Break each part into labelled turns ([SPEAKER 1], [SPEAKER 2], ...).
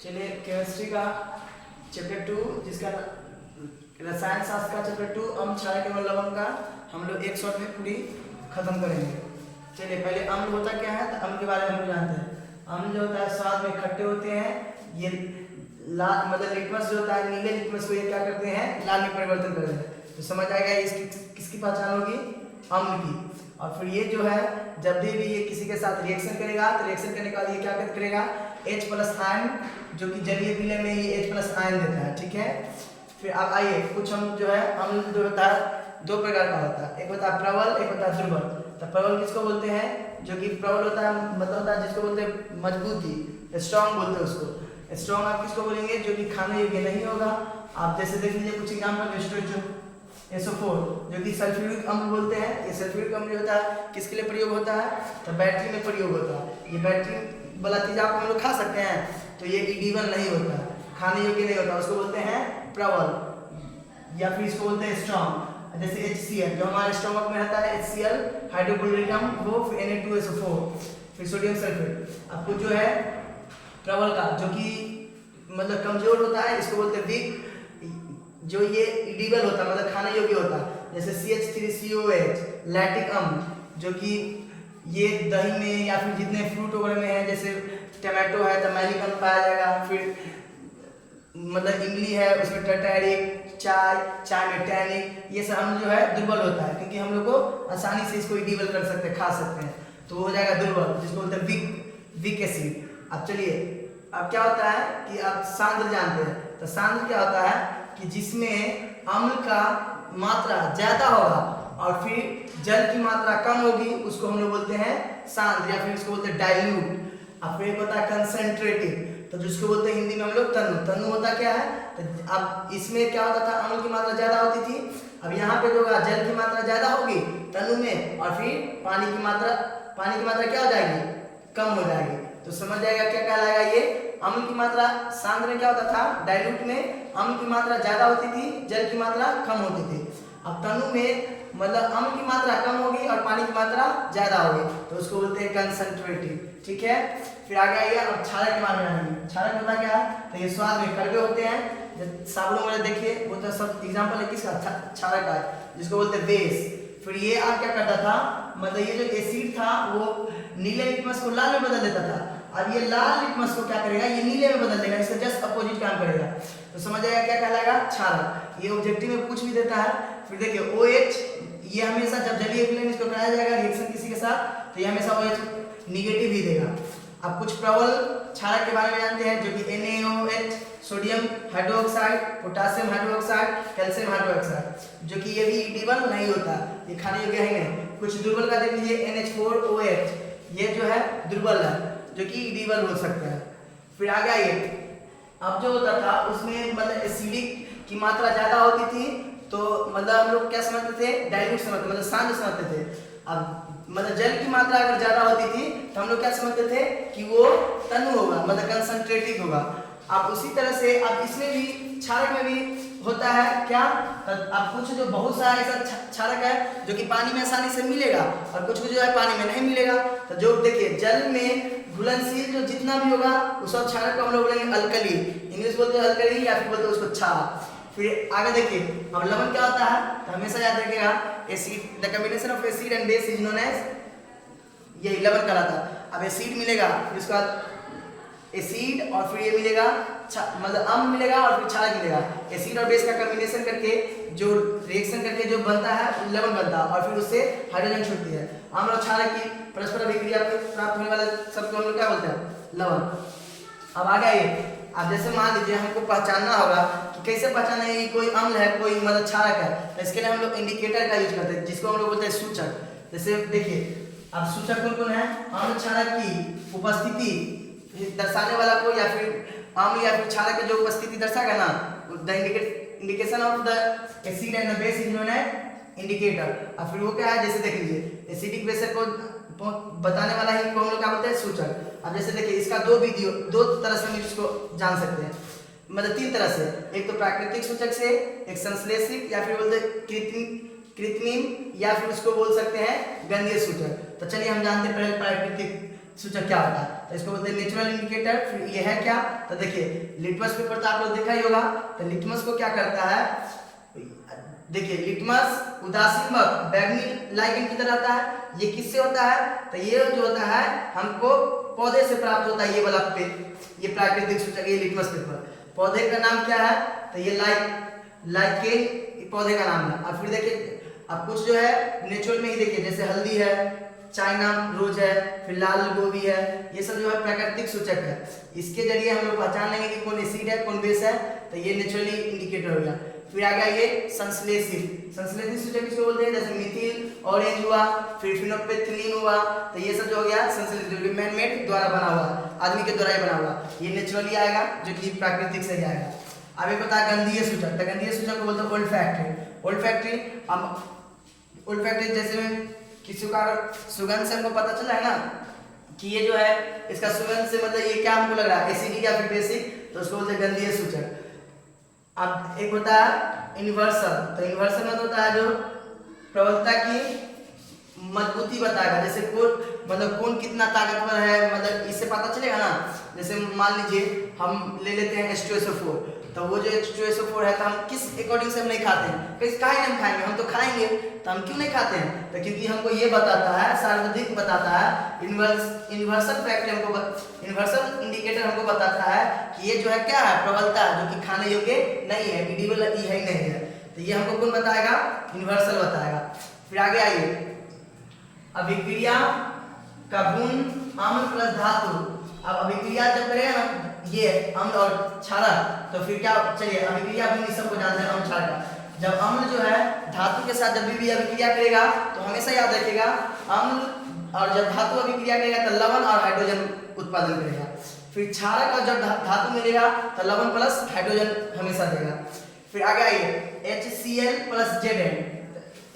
[SPEAKER 1] चलिए केमिस्ट्री का चैप्टर 2 जिसका रसायन शास्त्र का चैप्टर 2 अम्ल क्षारक एवं लवण का हम लोग एक शॉट में पूरी खत्म करेंगे। चलिए पहले अम्ल होता क्या है, तो अम्ल के बारे में हम जानते हैं। अम्ल जो होता है स्वाद में खट्टे होते हैं। ये लाल मतलब लिटमस जो होता है, नीले लिटमस को ये क्या करते हैं, लाल में परिवर्तन करते हैं। तो समझ आएगा इसकी किसकी पहचान होगी, अम्ल की। और फिर ये जो है जब भी ये किसी के साथ रिएक्शन करेगा तो रिएक्शन करने के बाद ये क्या करेगा, H+ आयन जो कि जलीय विलय में ये H+ आयन देता है। ठीक है, फिर अब आइए कुछ हम जो है अम्ल जो होता है दो प्रकार का होता है, एक होता है प्रबल, एक होता है दुर्बल। तो प्रबल किसको बोलते हैं, जो कि प्रबल होता है मतलब होता है जिसको बोलते हैं मजबूती, स्ट्रॉन्ग बोलते हैं उसको। स्ट्रॉन्ग आप किसको बोलेंगे, जो कि खाने योग्य नहीं होगा। आप जैसे देख लीजिए कुछ एग्जाम्पल, SO4 जो कि सल्फ्यूरिक अम्ल बोलते हैं। ये सल्फ्यूरिक अम्ल होता है किसके लिए प्रयोग होता है, तो बैटरी में प्रयोग होता है। ये बैटरी वाला चीज आप हम लोग खा सकते हैं, तो ये इडिबल नहीं होता, खाने योग्य नहीं होता, उसको बोलते हैं प्रबल, या फिर इसको बोलते हैं स्ट्रॉन्ग। जैसे HCl जो हमारे स्टमक में रहता है, HCl हाइड्रोक्लोरिक अम्ल, वो फिर Na2SO4, फिर सोडियम सल्फेट। आपको जो है प्रबल का जो कि मतलब कमजोर होता है, इसको बोलते हैं वीक। जो ये इडिबल होता है मतलब खाने योग्य होता है, जैसे CH3COH लैक्टिक अम्ल, जो कि ये दही में या फिर जितने फ्रूट वगैरह में है, जैसे टमाटो है तो मैलिक अम्ल पाया जाएगा। फिर मतलब इमली है उसमें टर्टैरिक, चाय में टैनिक, ये सब अम्ल जो है दुर्बल होता है, क्योंकि हम लोग को आसानी से इसको इडिबल कर सकते हैं, खा सकते हैं, तो हो जाएगा दुर्बल, जिसको बोलते हैं वीक एसिड। अब चलिए अब क्या होता है कि आप सांद्र जानते हैं, तो सांद्र क्या होता है कि जिसमें अम्ल का मात्रा ज्यादा होगा और फिर जल की मात्रा कम होगी, उसको हम लोग बोलते हैं सांद्र, या फिर इसको बोलते हैं डाइल्यूट। अब फिर होता है कंसंट्रेटिव, तो जिसको बोलते हैं हिंदी में हम लोग तनु। तनु होता क्या है, तो अब इसमें क्या होता था, अम्ल की मात्रा ज्यादा होती थी, अब यहाँ पे जो जल की मात्रा ज्यादा होगी तनु में, और फिर पानी की मात्रा क्या हो जाएगी, कम हो जाएगी। तो समझ जाएगा क्या कहलाएगा ये, अम्ल की मात्रा सांद्र में क्या होता था, डाइल्यूट में अम्ल की मात्रा ज्यादा होती थी, जल की मात्रा कम होती थी। अब तनु में मतलब अम्ल की मात्रा कम होगी और पानी की मात्रा ज्यादा होगी, तो उसको बोलते हैं कंसंट्रेटिव। ठीक है, फिर आगे आइए अब क्षारक के बारे में जानेंगे। क्षारक होता क्या है, तो ये स्वाद में कड़वे होते हैं, साबुन वगैरह देखिए वो तो सब एग्जाम्पल है किसका, क्षारक का, जिसको बोलते हैं बेस। फिर ये आप क्या करता था, मतलब ये जो एसिड था वो नीले लिटमस को लाल में बदल देता था, अब ये लाल लिटमस को क्या करेगा, ये नीले में बदल देगा, इसका जस्ट अपोजिट काम करेगा। तो समझ आएगा क्या कहलाएगा, क्षारक। ये ऑब्जेक्टिव में पूछ भी देता है। फिर देखिए OH, ये हमेशा जब जलीय विलयन इसको कराया जाएगा रिएक्शन किसी के साथ, तो ये हमेशा OH निगेटिव ही देगा। अब कुछ प्रबल क्षारक के बारे में जानते हैं, जो कि NaOH, sodium hydroxide, potassium hydroxide, calcium hydroxide, जो कि ये भी इडिबल नहीं होता, ये खाने योग्य है नहीं। कुछ दुर्बल का देख लीजिए NH4OH, ये जो है दुर्बल है, जो कि इडिबल हो सकता है। फिर आगे आइए, अब जो होता था उसमें मतलब एसिडिक की मात्रा ज्यादा होती थी, तो मतलब हम लोग क्या समझते थे, डाइल्यूट समझते, मतलब सांद्र समझते थे। अब मतलब जल की मात्रा अगर ज्यादा होती थी तो हम लोग क्या समझते थे कि वो तनु होगा, मतलब कंसंट्रेटिव होगा। अब उसी तरह से अब इसमें भी क्षारक में भी होता है क्या, अब कुछ जो बहुत सारा ऐसा क्षारक है जो कि पानी में आसानी से मिलेगा, और कुछ जो है पानी में नहीं मिलेगा। तो जो देखिए जल में घुलनशील जो जितना भी होगा उस सब क्षारक को हम लोग बोलेंगे अल्कली, इंग्लिश बोलते हैं अल्कली, या फिर बोलते हैं उसको क्षार। फिर आगे देखिए अब लवण क्या होता है, तो हमेशा याद रखिएगा acid, the combination of acid and base is known as, ये लवण कहलाता है। अब एसिड मिलेगा, फिर उसके बाद एसिड और फिर ये मिलेगा मतलब अम्ल मिलेगा और फिर क्षारक मिलेगा। एसिड और बेस का कॉम्बिनेशन करके जो रिएक्शन करके जो बनता है लवण बनता है, और फिर उससे हाइड्रोजन छूटती है। अम्ल और क्षारक की परस्पर अभिक्रिया में प्राप्त होने वाला शब्द को हम लोग क्या बोलते हैं, लवण। अब आगे आइए, अब जैसे मान लीजिए हमको पहचानना होगा कि कैसे पहचाना है कि कोई अम्ल है कोई मतलब क्षारक है, तो इसके लिए हम लोग इंडिकेटर का यूज करते हैं, जिसको हम लोग बोलते हैं सूचक। जैसे देखिए अब सूचक कौन कौन है, अम्ल क्षारक की उपस्थिति दर्शाने वाला को, या फिर अम्ल या फिर क्षारक की जो उपस्थिति दर्शाएगा ना, the indication of the acid and the base is known as indicator. अब फिर वो क्या है, जैसे देख लीजिए एसिडिक बेस को बताने वाला ही को हम लोग क्या बोलते हैं, सूचक। अब जैसे देखिए इसका दो तरह से हम इसको जान सकते हैं, मतलब तीन तरह से, एक तो प्राकृतिक सूचक से, एक संश्लेषित, या फिर बोलते कृत्रिम, या फिर उसको बोल सकते हैं गंधीय सूचक। तो चलिए हम जानते हैं पहले प्राकृतिक सूचक क्या होता है, तो इसको बोलते हैं नेचुरल इंडिकेटर। फिर ये है क्या, तो देखिए लिटमस पेपर तो आप लोग देखा ही होगा। तो लिटमस को क्या करता है, देखिए लिटमस उदासीन बैगनी लाइकेन की तरह होता है। ये किससे होता है, तो ये जो होता है हमको पौधे से प्राप्त होता है। ये वाला पे ये प्राकृतिक सूचक ये लिटमस पेपर, पौधे का नाम क्या है, तो ये लाइकेन पौधे का नाम है। अब फिर देखिए अब कुछ जो है नेचुरल में ही देखिए, जैसे हल्दी है, चाइना रोज है, फिर लाल गोभी है, ये सब जो है प्राकृतिक सूचक है। इसके जरिए हम लोग पहचान लेंगे कि कौन एसिड है कौन बेस है, तो ये नेचुरली इंडिकेटर हो गया। फिर आ गया ये संश्लेषित सूचक किसको बोलते हैं, जैसे मिथिल ऑरेंज हुआ, फिर फिनोपेथ्लीन हुआ, तो ये सब जो हो गया संश्लेषित मैन मेड द्वारा बना हुआ, आदमी के द्वारा ही बना हुआ, ये नेचुरली आएगा जो कि प्राकृतिक से ही आएगा। अब एक होता है गंधीय सूचक, तो गंधीय सूचक को बोलते हैं ओल्फैक्टरी। अब ओल्फैक्टरी जैसे में किसी का सुगंध से हमको पता चला है ना कि ये जो है इसका सुगंध से मतलब ये क्या हमको लग रहा है, एसिडिक या फिर बेसिक, तो उसको बोलते हैं गंधीय सूचक। अब एक होता है इन्वर्सल, तो इन्वर्सल मतलब होता है जो प्रबलता की मजबूती बताएगा, जैसे कौन कितना ताकतवर है, मतलब इससे पता चलेगा ना। जैसे मान लीजिए हम ले लेते हैं H2SO4, तो वो जो H2SO4 है तो हम किस अकॉर्डिंग से हम नहीं खाते हैं, काहे नहीं हम खाएंगे, हम तो खाएंगे, तो हम क्यों नहीं खाते हैं, तो क्योंकि हमको ये बताता है, सार्वधिक बताता है, इन्वर्सल फैक्टर हमको इन्वर्सल इंडिकेटर हमको बताता है कि ये जो है क्या है, प्रबलता है जो कि खाने योग्य नहीं है, एडिबल ही नहीं है, तो ये हमको कौन बताएगा, इन्वर्सल बताएगा। फिर आगे आइए, अभिक्रिया का गुण अम्ल प्लस धातु। अब अभिक्रिया जब करेगा ना ये अम्ल और क्षारक, तो फिर क्या, चलिए अभिक्रिया गुण सबको जानते हैं अम्ल क्षारक। जब अम्ल जो है धातु के साथ जब भी अभिक्रिया करेगा तो हमेशा याद रखिएगा अम्ल, और जब धातु अभिक्रिया करेगा तो लवण और हाइड्रोजन उत्पादन करेगा। फिर क्षारक और जब धातु मिलेगा तो लवण प्लस हाइड्रोजन हमेशा देगा। फिर आगे आइए HCl प्लस Zn,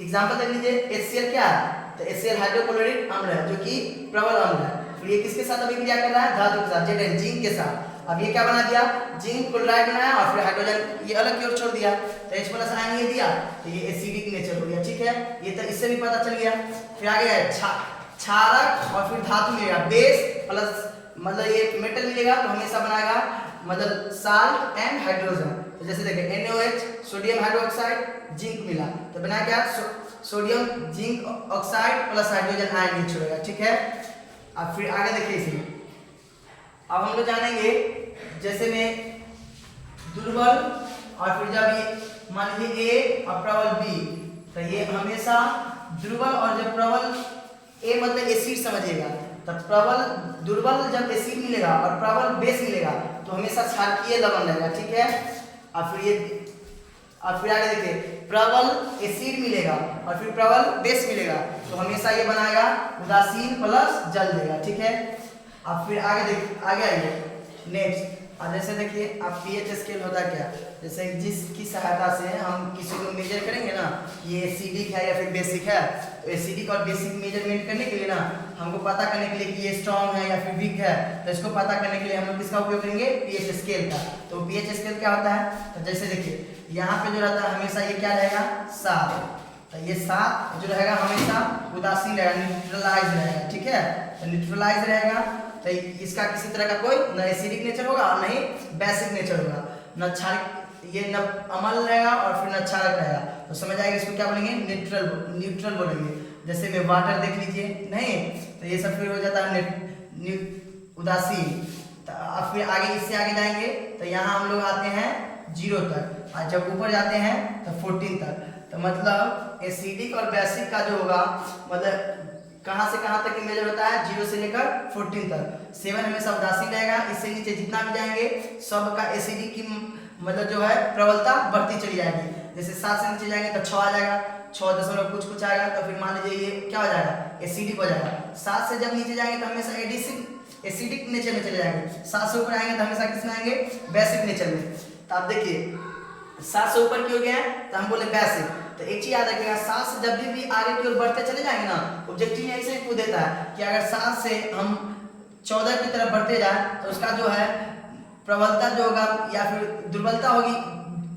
[SPEAKER 1] एग्जाम्पल देख लीजिए, HCl क्या है, तो HCl हाइड्रोक्लोरिक अम्ल है जो कि प्रबल अम्ल है। फिर ये किसके साथ अभिक्रिया कर रहा है, धातु के साथ, Zn जिंक के साथ। अब ये क्या बना दिया, जिंक क्लोराइड बनाया और फिर हाइड्रोजन ये अलग की ओर छोड़ दिया, तो H प्लस आयन ये दिया, तो ये एसिडिक नेचर हो गया, ठीक है, ये तो इससे भी पता चल गया। फिर आगे है क्षारक और फिर धातु मिलेगा, बेस प्लस मतलब ये मेटल मिलेगा तो हमेशा बनाएगा मतलब साल्ट एंड हाइड्रोजन। तो जैसे देखिए NaOH सोडियम हाइड्रोक्साइड जिंक मिला, तो बना क्या, sodium zinc oxide plus hydrogen ion ये छोड़ेगा, ठीक है। अब फिर आगे देखिए इसमें, अब हम लोग जानेंगे जैसे में दुर्बल और फिर जब ये मान लीजिए A और प्रबल B, तो ये हमेशा दुर्बल और जब प्रबल A मतलब एसिड समझिएगा, तब प्रबल दुर्बल जब एसिड मिलेगा और प्रबल बेस मिलेगा तो हमेशा क्षारकीय लवण रहेगा, ठीक है। अब फिर आगे देखिए, प्रबल एसिड मिलेगा और फिर प्रबल बेस मिलेगा तो हमेशा ये बनाएगा उदासीन प्लस जल देगा, ठीक है। अब फिर आगे आइए नेक्स्ट, और जैसे देखिए अब pH स्केल होता क्या, जैसे जिसकी सहायता से हम किसी को मेजर करेंगे ना ये एसिडिक है या फिर बेसिक है, तो एसिडिक और बेसिक मेजरमेंट करने के लिए ना हमको पता करने के लिए कि ये स्ट्रॉन्ग है या फिर वीक है, तो इसको पता करने के लिए हम लोग किसका उपयोग करेंगे, pH स्केल का। तो pH स्केल क्या होता है, तो जैसे देखिए यहाँ पे जो रहता है हमेशा ये क्या रहेगा, 7, तो ये 7 जो रहेगा हमेशा उदासीन रहेगा, न्यूट्रलाइज रहेगा, ठीक है, तो न्यूट्रलाइज रहेगा, तो इसका किसी तरह का कोई न एसिडिक नेचर होगा और न ही बेसिक नेचर होगा, न क्षारक, ये न अम्ल रहेगा और फिर न क्षारक रहेगा, तो समझ आएगा इसको क्या बोलेंगे, न्यूट्रल बोलेंगे। जैसे में वाटर देख लीजिए नहीं, तो ये सब फिर हो जाता है उदासीन। तो अब फिर आगे इससे आगे जाएंगे तो यहाँ हम लोग आते हैं 0 तक, और जब ऊपर जाते हैं तो 14 तक, तो मतलब एसिडिक और बेसिक का जो होगा मतलब कहाँ से कहाँ तक मेजर होता है, 0 से लेकर 14 तक। 7 हमेशा उदासीन रहेगा, इससे नीचे जितना भी जाएंगे सबका एसिडिक की मतलब जो है प्रबलता बढ़ती चली जाएगी। जैसे 7 से नीचे जाएंगे तो 6 आ जाएगा, 6 दशमलव कुछ आएगा, तो फिर मान लीजिए ये क्या हो जाएगा, एसिडिक हो जाएगा। 7 से जब नीचे जाएंगे तो हमेशा एसिडिक नेचर में चले जाएंगे, 7 से ऊपर आएंगे तो हमेशा किसमें आएंगे, बेसिक नेचर में। तो आप देखिए 7 से ऊपर की हो गया तो हम बोले बेसिक, तो एक चीज याद रखिएगा, 7 से जब भी आगे की ओर बढ़ते चले जाएंगे ना, ऑब्जेक्टिव में ऐसे ही पूछ देता है कि अगर 7 से हम 14 की तरफ बढ़ते जाए तो उसका जो है प्रबलता जो होगा या फिर दुर्बलता होगी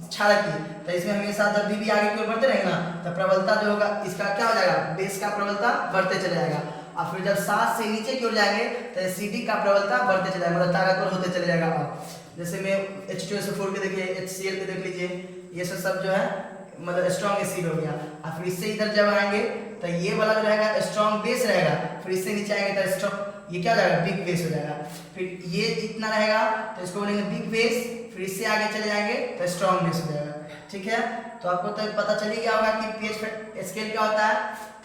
[SPEAKER 1] क्षारक की, तो इसमें हमेशा जब भी आगे की ओर बढ़ते रहेंगे ना तो प्रबलता जो होगा इसका क्या हो जाएगा, बेस का प्रबलता बढ़ते चले जाएगा। और फिर जब 7 से नीचे की ओर जाएंगे तो एसिडिक का प्रबलता बढ़ते चला जाएगा, मतलब ताकतवर होते चले जाएगा। आप जैसे में H2SO4 के देखिए, HCl के देख लीजिए, ये सब जो है मतलब स्ट्रॉन्ग एसिड हो गया। और फिर इससे इधर जब आएंगे तो ये वाला जो रहेगा स्ट्रॉन्ग बेस रहेगा, फिर इससे नीचे आएंगे तो स्ट्रॉन्ग, ये क्या हो जाएगा, बिग बेस हो जाएगा। फिर ये इतना रहेगा तो इसको बोलेंगे बिग बेस, फिर इससे आगे चले जाएंगे तो स्ट्रॉन्ग बेस हो जाएगा। ठीक है, तो आपको तो पता चल ही गया होगा कि pH स्केल क्या होता है।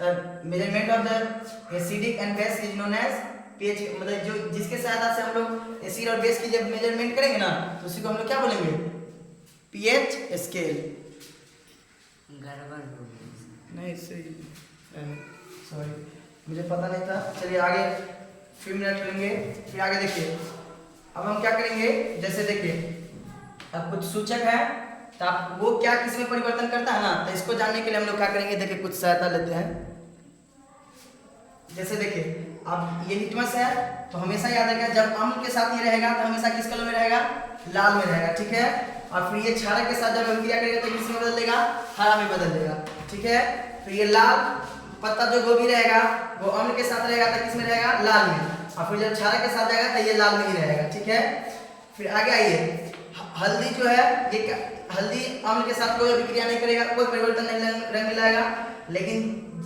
[SPEAKER 1] तो measurement of the acidic and base is known as pH, मतलब जो जिसके सहायता से हम लोग एसिड और बेस की जब मेजरमेंट करेंगे ना तो उसी को हम लोग क्या बोलेंगे, pH स्केल। नहीं सही, सॉरी मुझे पता नहीं था। चलिए आगे फिर मिनट लेंगे, फिर आगे देखिए। अब हम क्या करेंगे, जैसे देखिए अब कुछ सूचक है तो आप वो क्या किस में परिवर्तन करता है ना, तो इसको जानने के लिए हम लोग क्या करेंगे, देखिए कुछ सहायता लेते हैं। जैसे देखिए अब ये लिटमस है तो हमेशा याद रखिएगा जब अम्ल के साथ ये रहेगा तो हमेशा किस कलर में रहेगा, लाल में रहेगा। ठीक है, और फिर ये क्षारक के साथ जब अभिक्रिया करेगा तो किस में बदल देगा, हरा में बदल देगा। ठीक है, फिर ये लाल पत्ता जो गोभी रहेगा वो अम्ल के साथ रहेगा तो किस में रहेगा, लाल में, और फिर जब क्षारक के साथ जाएगा तो ये लाल में ही रहेगा। ठीक है, फिर आगे आइए, हल्दी जो है ये हल्दी अम्ल के साथ कोई अभिक्रिया नहीं करेगा, कोई परिवर्तन नहीं रंग मिलाएगा, लेकिन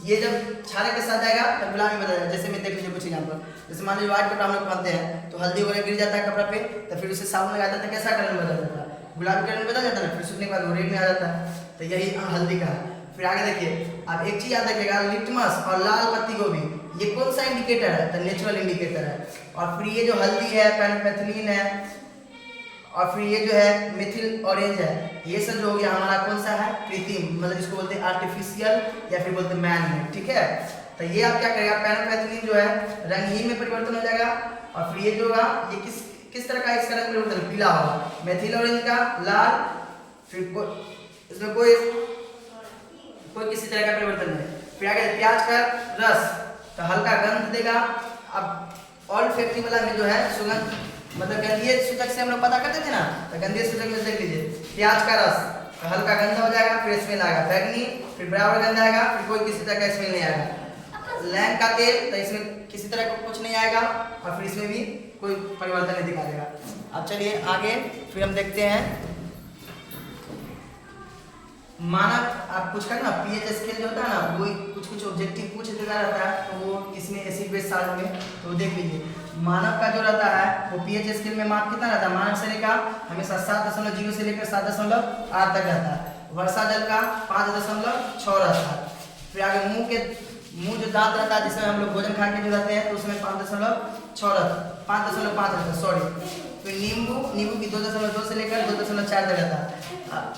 [SPEAKER 1] ये जब क्षारक के साथ जाएगा तो गुलाबी बदल जाएगा। जैसे मैं देख लीजिए कुछ एग्जांपल, जैसे मान लीजिए व्हाइट कपड़ा हम लोग पहनते हैं तो हल्दी वगैरह गिर जाता है कपड़ा पे, तो फिर उसे साबुन लगाते हैं तो कैसा कलर बदल जाता है, गुलाबी कलर में बदल जाता है ना, फिर सूखने के बाद वो रेड में आ जाता है। तो यही हल्दी का है। फिर आगे देखिए, अब एक चीज याद रखिएगा, लिटमस और लाल पत्ती गोभी ये कौन सा इंडिकेटर है, तो नेचुरल इंडिकेटर है। और फिर ये जो हल्दी है, पेनिसिलिन है, और फिर ये जो है मिथिल ऑरेंज है, ये सब जो हो गया हमारा कौन सा है, कृत्रिम, मतलब इसको बोलते हैं आर्टिफिशियल या फिर बोलते हैं मैन मेड। ठीक है, तो ये आप क्या करेगा, पेनिसिलिन जो है रंगहीन में परिवर्तन हो जाएगा, और फिर ये जो होगा ये किस तरह का इसका रंग परिवर्तन, पीला होगा, मिथिल ऑरेंज का लाल, फिर इसमें कोई किसी तरह का परिवर्तन नहीं। फिर आगे प्याज का रस तो हल्का गंध देगा। अब ऑल फैक्ट्री वाला में जो है सुगंध, मतलब गंधीय सूचक से हम लोग पता करते थे ना, तो गंधीय सूचक में देख लीजिए, प्याज का रस तो हल्का गंध हो जाएगा, फिर स्मेल आएगा बैगनी, फिर बराबर गंध आएगा, फिर कोई किसी तरह का स्मेल नहीं आएगा। लैंग का तेल तो इसमें किसी तरह का कुछ नहीं आएगा, और फिर इसमें भी कोई परिवर्तन नहीं दिखा देगा। अब चलिए आगे फिर हम देखते हैं मानक, आप कुछ करना pH स्केल जो होता है ना, वो कुछ ऑब्जेक्टिव पूछ देता रहता है, तो वो इसमें एसिड बेस साल में, तो देख लीजिए मानव का जो रहता है वो pH स्केल में माप कितना रहता है, मानव शरीर का हमेशा 7.0 से लेकर 7.8 तक रहता है, वर्षा जल का 5.6 रहता है। फिर आगे मुंह जो दांत रहता है जिसमें हम लोग भोजन खा के जो रहते हैं तो उसमें 5.6 रहता है, 5.5 रहता है, सॉरी। फिर नींबू की 2.2 से लेकर 2.4 तक रहता है।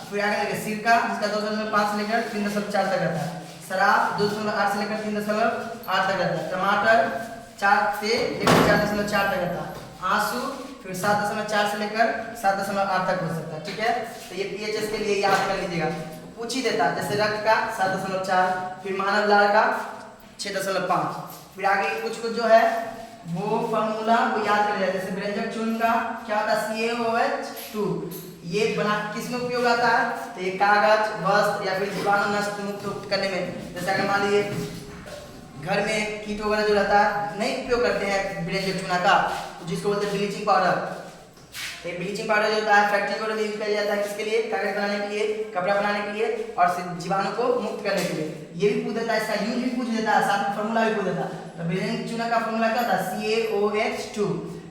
[SPEAKER 1] फिर आगे देखिए सिरका जिसका 2.5 से लेकर 3.4 तक रहता है, शराब 2.8 से लेकर 3.8 तक रहता है, टमाटर 4 से लेकर 4.4 तक रहता है, आंसू फिर 7.4 से लेकर 7.8 तक हो सकता है। ठीक है, तो ये pH के लिए याद कर लीजिएगा, पूछ ही देता है। जैसे रक्त का 7.4, फिर मानव लाल का 6.5। फिर आगे कुछ जो है वो फॉर्मूला वो याद कर लिया, जैसे व्यंजक चूर्ण का क्या होता है, CaOH2, ये बना किस में उपयोग आता है, तो ये कागज, वस्त्र या फिर जीवाणु नष्ट मुक्त करने में। जैसे अगर मान लीजिए घर में कीट वगैरह जो रहता है नहीं उपयोग करते हैं व्यंजक चूना का, तो जिसको बोलते हैं ब्लीचिंग पाउडर। ये ब्लीचिंग पाउडर जो होता है फैक्ट्री को यूज किया जाता है, किसके लिए, कागज बनाने के लिए, कपड़ा बनाने के लिए, और जीवाणु को मुक्त करने के लिए। ये भी पूछ देता है, इसका यूज भी पूछ देता है, साथ में फॉर्मूला भी पूछ देता है। तो व्यंजक चूना का फॉर्मूला क्या होता है, CaOH2।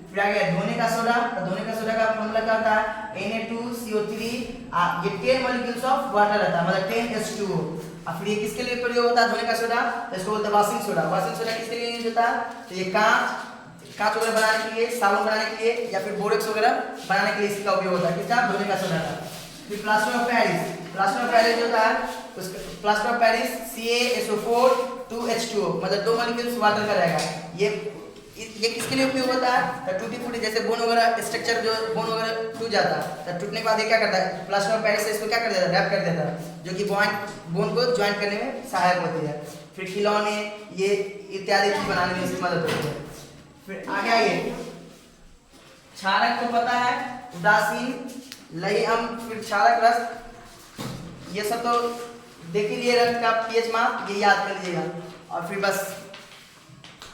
[SPEAKER 1] फिर आ गया धोने का सोडा, तो धोने का सोडा का फॉर्मूला क्या होता है, Na2CO3, ये 10 मॉलिक्यूल्स ऑफ वाटर रहता है, मतलब 10H2O। और फिर ये किसके लिए प्रयोग होता है धोने का सोडा, तो इसको बोलते हैं वाशिंग सोडा। वाशिंग सोडा किसके लिए यूज होता है, तो ये कांच वगैरह बनाने के लिए, साबुन बनाने के लिए, या फिर बोरेक्स वगैरह बनाने के लिए इसका उपयोग होता है, किसका, धोने का सोडा का। फिर plaster of Paris, plaster of Paris जो होता है उसका plaster of Paris CaSO4 2H2O, मतलब 2 मॉलिक्यूल्स वाटर का रहेगा। ये किसके लिए उपयोग होता है, टूटी फूटी जैसे बोन वगैरह स्ट्रक्चर जो बोन वगैरह टूट जाता है, तो टूटने के बाद ये क्या करता है, प्लास्टर ऑफ पेरिस से इसको क्या कर देता है, रैप कर देता है, जो कि बोन को ज्वाइंट करने में सहायक होती है। फिर खिलौने ये इत्यादि चीज बनाने में इसकी मदद होती है। फिर आगे आइए, क्षारक को पता है, उदासीन, लई अम्ल, फिर क्षारक रस, ये सब तो देख ही लिए, रक्त का pH माप ये याद कर लीजिएगा। और फिर बस